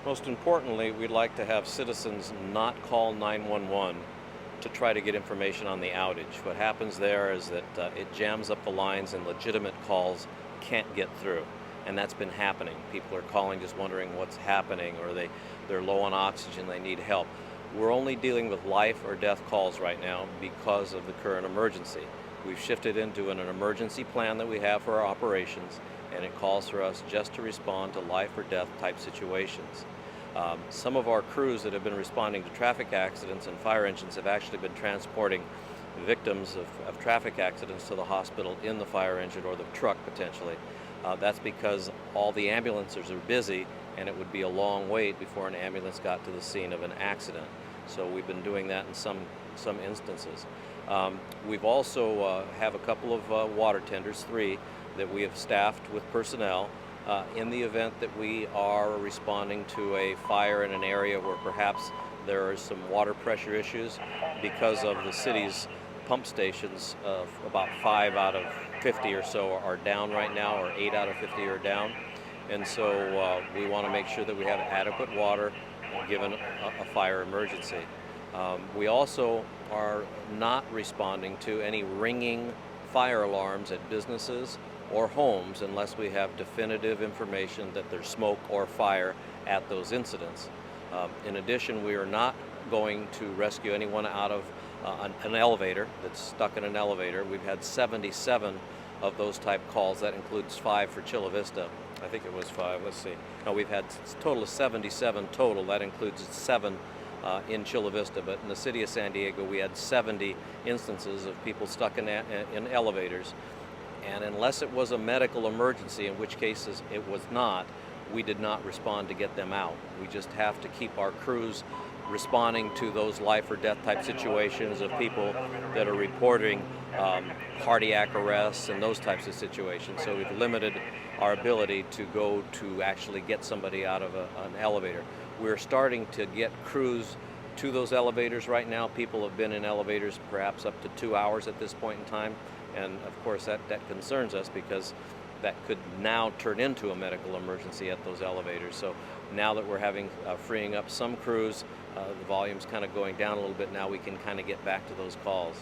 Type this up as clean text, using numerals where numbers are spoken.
Most importantly, we'd like to have citizens not call 911 to try to get information on the outage. What happens there is that it jams up the lines and legitimate calls can't get through. And that's been happening. People are calling just wondering what's happening, or they're low on oxygen, they need help. We're only dealing with life or death calls right now because of the current emergency. We've shifted into an emergency plan that we have for our operations, and it calls for us just to respond to life or death type situations. Some of our crews that have been responding to traffic accidents and fire engines have actually been transporting victims of traffic accidents to the hospital in the fire engine or the truck potentially. That's because all the ambulances are busy and it would be a long wait before an ambulance got to the scene of an accident. So we've been doing that in some instances. We've also have a couple of water tenders, three, that we have staffed with personnel in the event that we are responding to a fire in an area where perhaps there are some water pressure issues because of the city's pump stations. About 5 out of 50 or so are down right now, or 8 out of 50 are down. And so we want to make sure that we have adequate water given a fire emergency. We also are not responding to any ringing fire alarms at businesses or homes unless we have definitive information that there's smoke or fire at those incidents. In addition, we are not going to rescue anyone out of an elevator that's stuck in an elevator. We've had 77 of those type calls. That includes 5 for Chula Vista. I think it was 5. Let's see. No, we've had a total of 77 total. That includes 7 in Chula Vista. But in the city of San Diego, we had 70 instances of people stuck in elevators. And unless it was a medical emergency, in which cases it was not, we did not respond to get them out. We just have to keep our crews responding to those life or death type situations of people that are reporting cardiac arrests and those types of situations. So we've limited our ability to go to actually get somebody out of an elevator. We're starting to get crews to those elevators right now. People have been in elevators perhaps up to 2 hours at this point in time. And of course that concerns us because that could now turn into a medical emergency at those elevators. So now that we're having freeing up some crews, the volume's kind of going down a little bit. Now we can kind of get back to those calls.